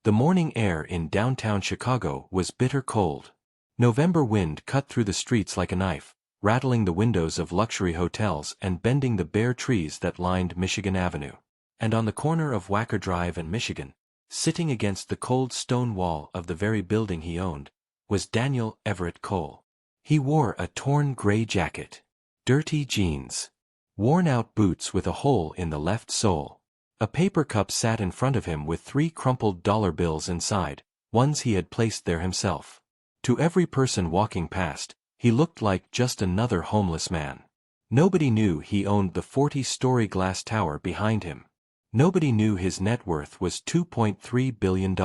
The morning air in downtown Chicago was bitter cold. November wind cut through the streets like a knife, rattling the windows of luxury hotels and bending the bare trees that lined Michigan Avenue. And on the corner of Wacker Drive and Michigan, sitting against the cold stone wall of the very building he owned, was Daniel Everett Cole. He wore a torn gray jacket, dirty jeans, worn-out boots with a hole in the left sole. A paper cup sat in front of him with 3 crumpled dollar bills inside, ones he had placed there himself. To every person walking past, he looked like just another homeless man. Nobody knew he owned the 40-story glass tower behind him. Nobody knew his net worth was $2.3 billion.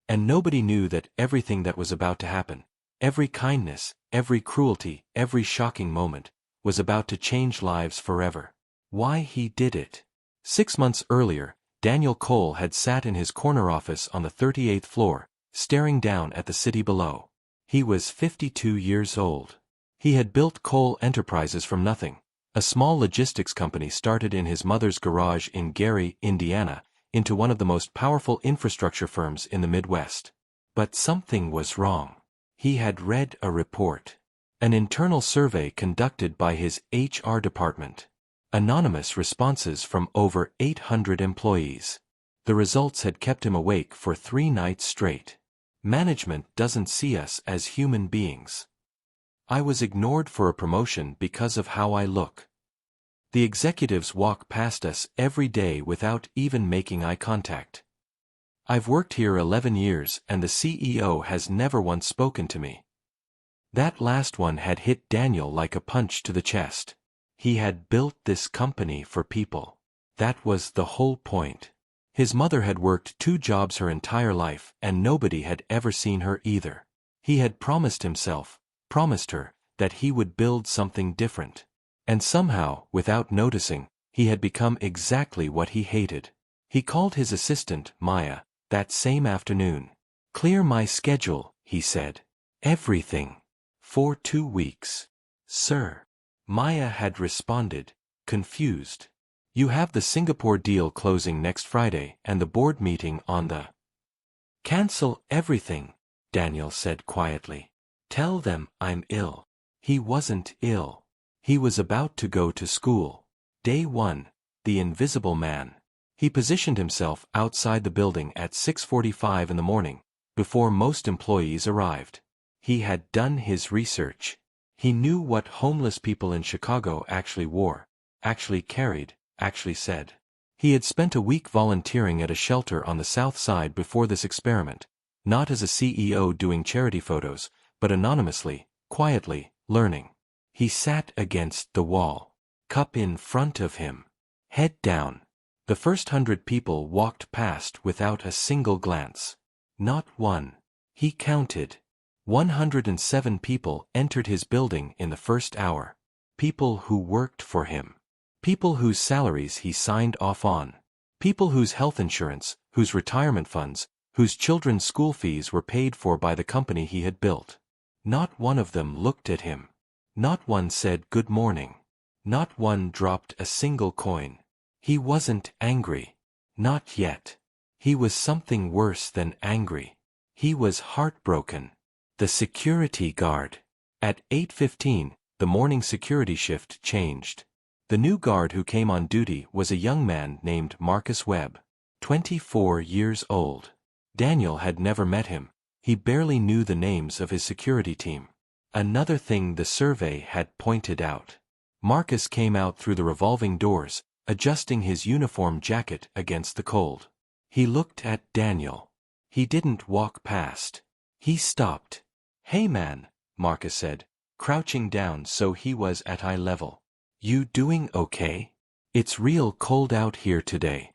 And nobody knew that everything that was about to happen, every kindness, every cruelty, every shocking moment, was about to change lives forever. Why he did it. 6 months earlier, Daniel Cole had sat in his corner office on the 38th floor, staring down at the city below. He was 52 years old. He had built Cole Enterprises from nothing, a small logistics company started in his mother's garage in Gary, Indiana, into one of the most powerful infrastructure firms in the Midwest. But something was wrong. He had read a report. An internal survey conducted by his HR department. Anonymous responses from over 800 employees. The results had kept him awake for 3 nights straight. Management doesn't see us as human beings. I was ignored for a promotion because of how I look. The executives walk past us every day without even making eye contact. I've worked here 11 years and the CEO has never once spoken to me. That last one had hit Daniel like a punch to the chest. He had built this company for people. That was the whole point. His mother had worked 2 jobs her entire life and nobody had ever seen her either. He had promised her, that he would build something different. And somehow, without noticing, he had become exactly what he hated. He called his assistant, Maya, that same afternoon. "Clear my schedule," he said. "Everything. For 2 weeks." "Sir." Maya had responded, confused. "You have the Singapore deal closing next Friday and the board meeting on the—" "Cancel everything," Daniel said quietly. "Tell them I'm ill." He wasn't ill. He was about to go to school. Day 1, the Invisible Man. He positioned himself outside the building at 6:45 in the morning, before most employees arrived. He had done his research. He knew what homeless people in Chicago actually wore, actually carried, actually said. He had spent a week volunteering at a shelter on the South Side before this experiment, not as a CEO doing charity photos, but anonymously, quietly, learning. He sat against the wall. Cup in front of him. Head down. The first 100 people walked past without a single glance. Not one. He counted. 107 people entered his building in the first hour. People who worked for him. People whose salaries he signed off on. People whose health insurance, whose retirement funds, whose children's school fees were paid for by the company he had built. Not one of them looked at him. Not one said good morning. Not one dropped a single coin. He wasn't angry. Not yet. He was something worse than angry. He was heartbroken. The security guard. At 8:15, the morning security shift changed. The new guard who came on duty was a young man named Marcus Webb, 24 years old. Daniel had never met him. He barely knew the names of his security team. Another thing the survey had pointed out. Marcus came out through the revolving doors, adjusting his uniform jacket against the cold. He looked at Daniel. He didn't walk past. He stopped. "Hey man," Marcus said, crouching down so he was at eye level. "You doing okay? It's real cold out here today."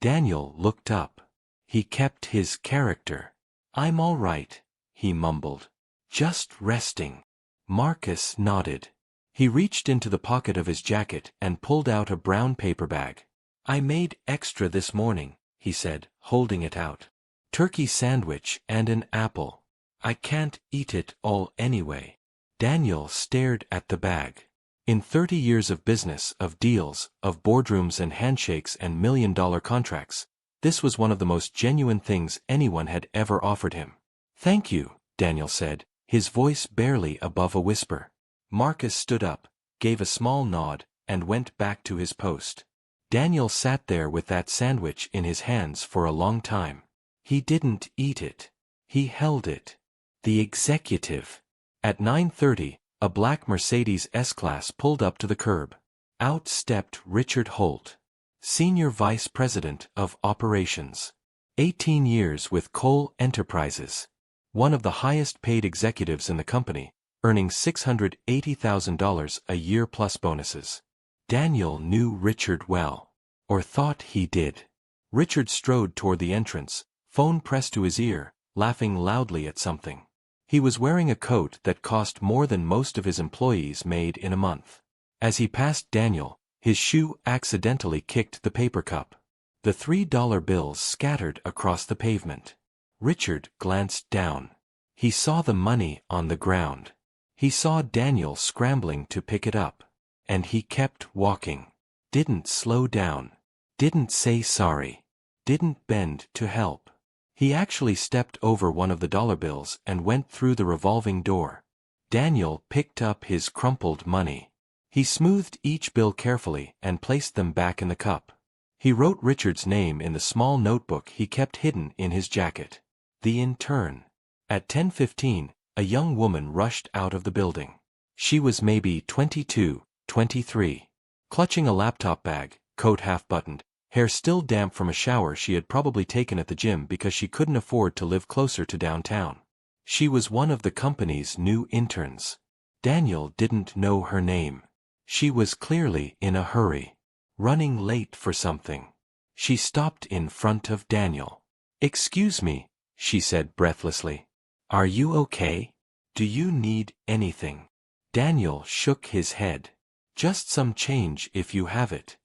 Daniel looked up. He kept his character. "I'm all right," he mumbled. "Just resting." Marcus nodded. He reached into the pocket of his jacket and pulled out a brown paper bag. "I made extra this morning," he said, holding it out. "Turkey sandwich and an apple. I can't eat it all anyway." Daniel stared at the bag. In 30 years of business, of deals, of boardrooms and handshakes and million-dollar contracts, This was one of the most genuine things anyone had ever offered him. "Thank you," Daniel said, his voice barely above a whisper. Marcus stood up, gave a small nod, and went back to his post. Daniel sat there with that sandwich in his hands for a long time. He didn't eat it. He held it. The executive. At 9:30, a black Mercedes S-Class pulled up to the curb. Out stepped Richard Holt, Senior Vice President of Operations. 18 years with Cole Enterprises. One of the highest-paid executives in the company, earning $680,000 a year plus bonuses. Daniel knew Richard well. Or thought he did. Richard strode toward the entrance, phone pressed to his ear, laughing loudly at something. He was wearing a coat that cost more than most of his employees made in a month. As he passed Daniel, his shoe accidentally kicked the paper cup. The $3 bills scattered across the pavement. Richard glanced down. He saw the money on the ground. He saw Daniel scrambling to pick it up. And he kept walking. Didn't slow down. Didn't say sorry. Didn't bend to help. He actually stepped over one of the dollar bills and went through the revolving door. Daniel picked up his crumpled money. He smoothed each bill carefully and placed them back in the cup. He wrote Richard's name in the small notebook he kept hidden in his jacket. The intern. At 10:15, a young woman rushed out of the building. She was maybe 22, 23. Clutching a laptop bag, coat half-buttoned, hair still damp from a shower she had probably taken at the gym because she couldn't afford to live closer to downtown. She was one of the company's new interns. Daniel didn't know her name. She was clearly in a hurry. Running late for something. She stopped in front of Daniel. "Excuse me," she said breathlessly. "Are you okay? Do you need anything?" Daniel shook his head. "Just some change if you have it."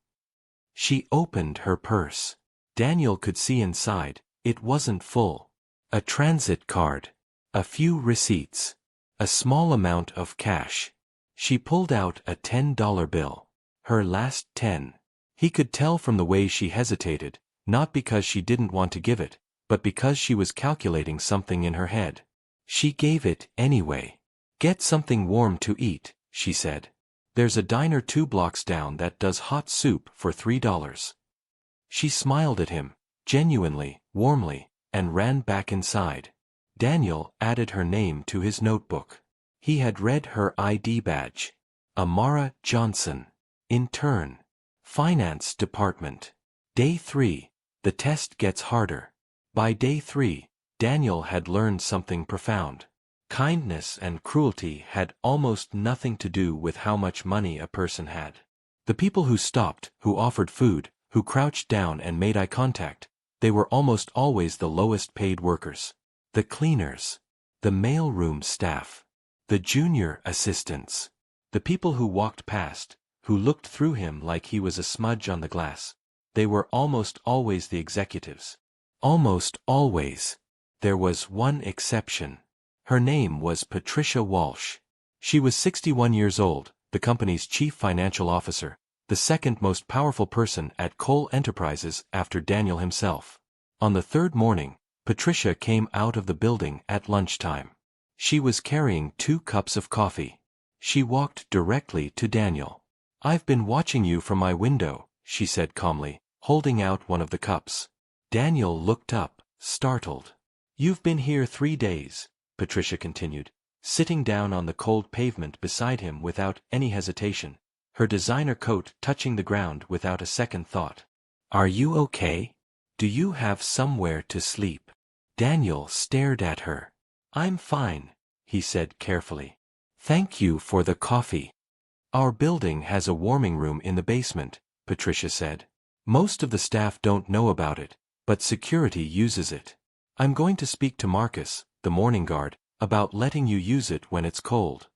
She opened her purse. Daniel could see inside. It wasn't full. A transit card. A few receipts. A small amount of cash. She pulled out a $10 bill. Her last 10. He could tell from the way she hesitated, not because she didn't want to give it, but because she was calculating something in her head. She gave it anyway. "Get something warm to eat," she said. "There's a diner 2 blocks down that does hot soup for $3. She smiled at him, genuinely, warmly, and ran back inside. Daniel added her name to his notebook. He had read her ID badge. Amara Johnson. Intern. Finance Department. Day 3. The test gets harder. By day 3, Daniel had learned something profound. Kindness and cruelty had almost nothing to do with how much money a person had. The people who stopped, who offered food, who crouched down and made eye contact, they were almost always the lowest paid workers. The cleaners. The mailroom staff. The junior assistants. The people who walked past, who looked through him like he was a smudge on the glass. They were almost always the executives. Almost always. There was one exception. Her name was Patricia Walsh. She was 61 years old, the company's chief financial officer, the second most powerful person at Cole Enterprises after Daniel himself. On the third morning, Patricia came out of the building at lunchtime. She was carrying 2 cups of coffee. She walked directly to Daniel. "I've been watching you from my window," she said calmly, holding out one of the cups. Daniel looked up, startled. "You've been here 3 days. Patricia continued, sitting down on the cold pavement beside him without any hesitation, her designer coat touching the ground without a second thought. "Are you okay? Do you have somewhere to sleep?" Daniel stared at her. "I'm fine," he said carefully. "Thank you for the coffee." "Our building has a warming room in the basement," Patricia said. "Most of the staff don't know about it, but security uses it. I'm going to speak to Marcus, the morning guard, about letting you use it when it's cold."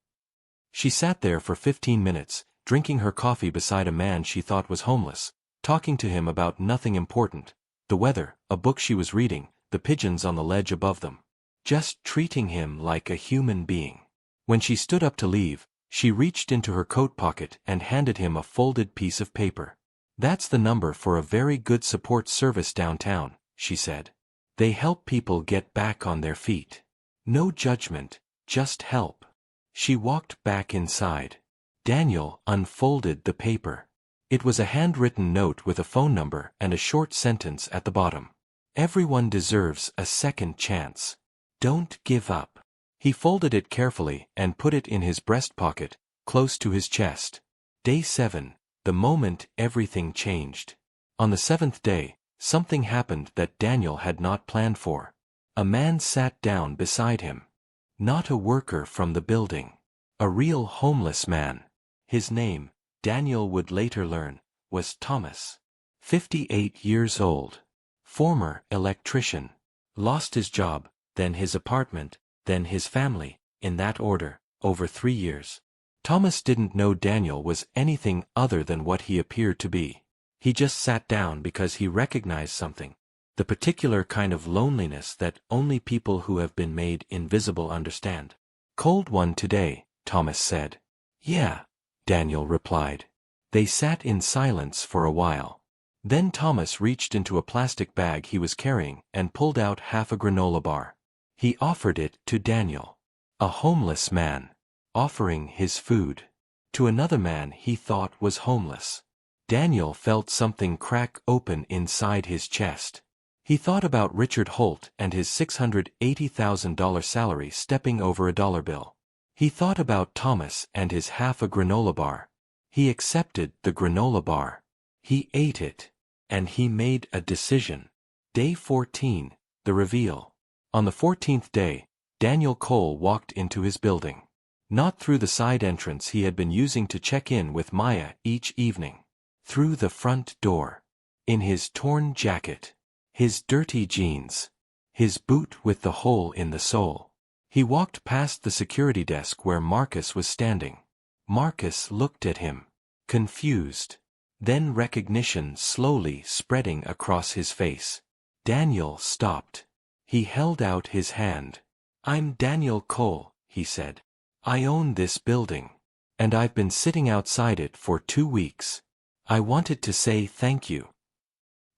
She sat there for 15 minutes, drinking her coffee beside a man she thought was homeless, talking to him about nothing important, the weather, a book she was reading, the pigeons on the ledge above them. Just treating him like a human being. When she stood up to leave, she reached into her coat pocket and handed him a folded piece of paper. That's the number for a very good support service downtown, she said. They help people get back on their feet. No judgment, just help. She walked back inside. Daniel unfolded the paper. It was a handwritten note with a phone number and a short sentence at the bottom. Everyone deserves a second chance. Don't give up. He folded it carefully and put it in his breast pocket, close to his chest. Day 7, the moment everything changed. On the 7th day, something happened that Daniel had not planned for. A man sat down beside him. Not a worker from the building. A real homeless man. His name, Daniel would later learn, was Thomas. 58 years old. Former electrician. Lost his job, then his apartment, then his family, in that order, over 3 years. Thomas didn't know Daniel was anything other than what he appeared to be. He just sat down because he recognized something. The particular kind of loneliness that only people who have been made invisible understand. Cold one today, Thomas said. Yeah, Daniel replied. They sat in silence for a while. Then Thomas reached into a plastic bag he was carrying and pulled out half a granola bar. He offered it to Daniel. A homeless man. Offering his food. To another man he thought was homeless. Daniel felt something crack open inside his chest. He thought about Richard Holt and his $680,000 salary stepping over a dollar bill. He thought about Thomas and his half a granola bar. He accepted the granola bar. He ate it. And he made a decision. Day 14, the reveal. On the 14th day, Daniel Cole walked into his building. Not through the side entrance he had been using to check in with Maya each evening. Through the front door. In his torn jacket. His dirty jeans. His boot with the hole in the sole. He walked past the security desk where Marcus was standing. Marcus looked at him. Confused. Then recognition slowly spreading across his face. Daniel stopped. He held out his hand. I'm Daniel Cole, he said. I own this building. And I've been sitting outside it for 2 weeks. I wanted to say thank you.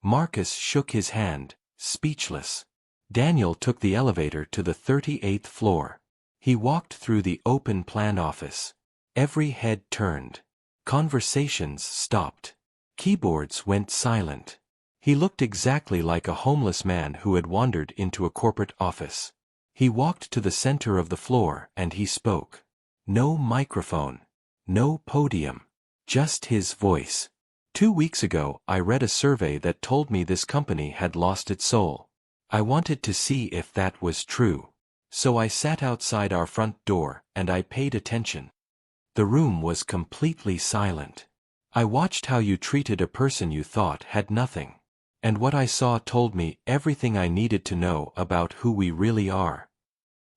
Marcus shook his hand, speechless. Daniel took the elevator to the 38th floor. He walked through the open plan office. Every head turned. Conversations stopped. Keyboards went silent. He looked exactly like a homeless man who had wandered into a corporate office. He walked to the center of the floor and he spoke. No microphone. No podium. Just his voice. 2 weeks ago I read a survey that told me this company had lost its soul. I wanted to see if that was true. So I sat outside our front door and I paid attention. The room was completely silent. I watched how you treated a person you thought had nothing. And what I saw told me everything I needed to know about who we really are.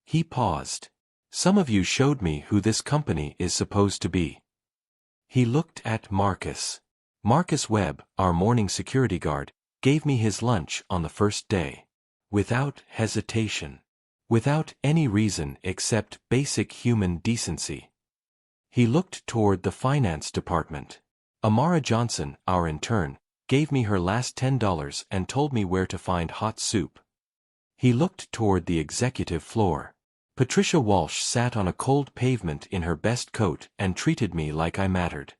He paused. Some of you showed me who this company is supposed to be. He looked at Marcus. Marcus Webb, our morning security guard, gave me his lunch on the first day. Without hesitation. Without any reason except basic human decency. He looked toward the finance department. Amara Johnson, our intern, gave me her last $10 and told me where to find hot soup. He looked toward the executive floor. Patricia Walsh sat on a cold pavement in her best coat and treated me like I mattered.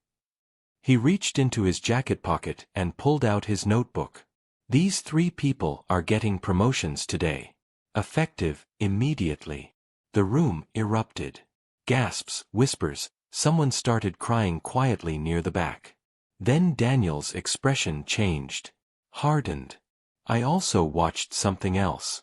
He reached into his jacket pocket and pulled out his notebook. These 3 people are getting promotions today. Effective, immediately. The room erupted. Gasps, whispers, someone started crying quietly near the back. Then Daniel's expression changed. Hardened. I also watched something else.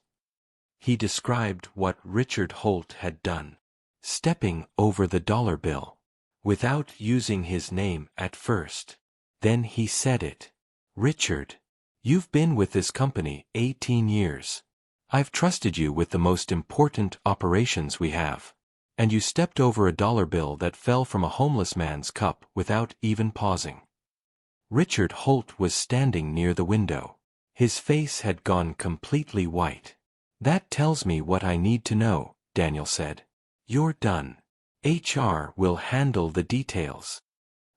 He described what Richard Holt had done. Stepping over the dollar bill. Without using his name at first. Then he said it. Richard. You've been with this company 18 years. I've trusted you with the most important operations we have. And you stepped over a dollar bill that fell from a homeless man's cup without even pausing. Richard Holt was standing near the window. His face had gone completely white. That tells me what I need to know, Daniel said. You're done. HR will handle the details.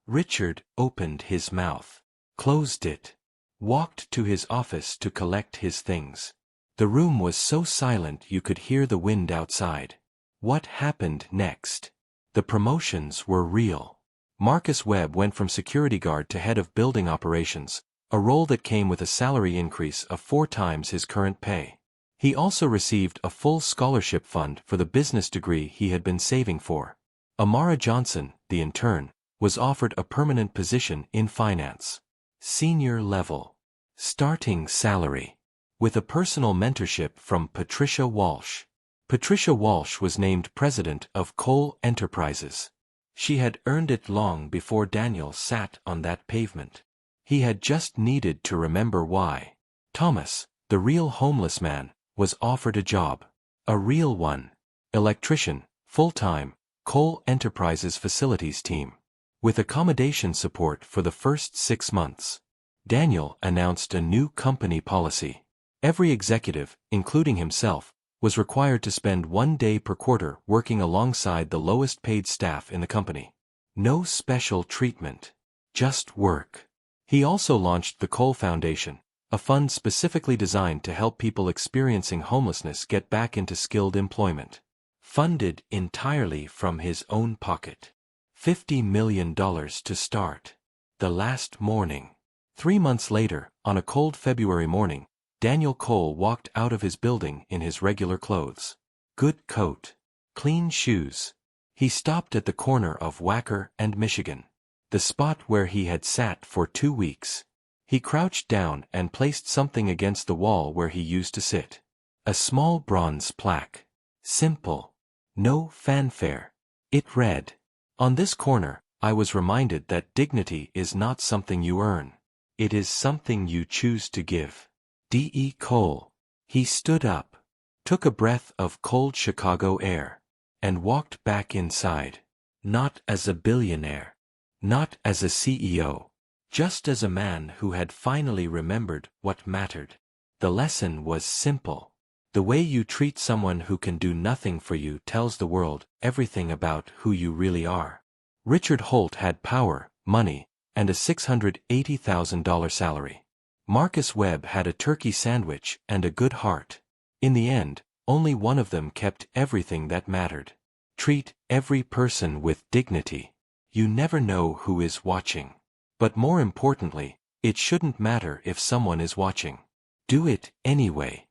Richard opened his mouth. closed it, walked to his office to collect his things. The room was so silent you could hear the wind outside. What happened next? The promotions were real. Marcus Webb went from security guard to head of building operations, a role that came with a salary increase of 4 times his current pay. He also received a full scholarship fund for the business degree he had been saving for. Amara Johnson, the intern, was offered a permanent position in finance. Senior level. Starting salary. With a personal mentorship from Patricia Walsh. Patricia Walsh was named president of Cole Enterprises. She had earned it long before Daniel sat on that pavement. He had just needed to remember why. Thomas, the real homeless man, was offered a job. A real one. Electrician, full-time, Cole Enterprises facilities team. With accommodation support for the first 6 months. Daniel announced a new company policy. Every executive, including himself, was required to spend 1 day per quarter working alongside the lowest paid staff in the company. No special treatment. Just work. He also launched the Cole Foundation, a fund specifically designed to help people experiencing homelessness get back into skilled employment. Funded entirely from his own pocket. $50 million to start. The last morning. 3 months later, on a cold February morning, Daniel Cole walked out of his building in his regular clothes. Good coat. Clean shoes. He stopped at the corner of Wacker and Michigan. The spot where he had sat for 2 weeks. He crouched down and placed something against the wall where he used to sit. A small bronze plaque. Simple. No fanfare. It read, "On this corner, I was reminded that dignity is not something you earn. It is something you choose to give. D.E. Cole." He stood up, took a breath of cold Chicago air, and walked back inside. Not as a billionaire. Not as a CEO. Just as a man who had finally remembered what mattered. The lesson was simple. The way you treat someone who can do nothing for you tells the world everything about who you really are. Richard Holt had power, money, and a $680,000 salary. Marcus Webb had a turkey sandwich and a good heart. In the end, only one of them kept everything that mattered. Treat every person with dignity. You never know who is watching. But more importantly, it shouldn't matter if someone is watching. Do it anyway.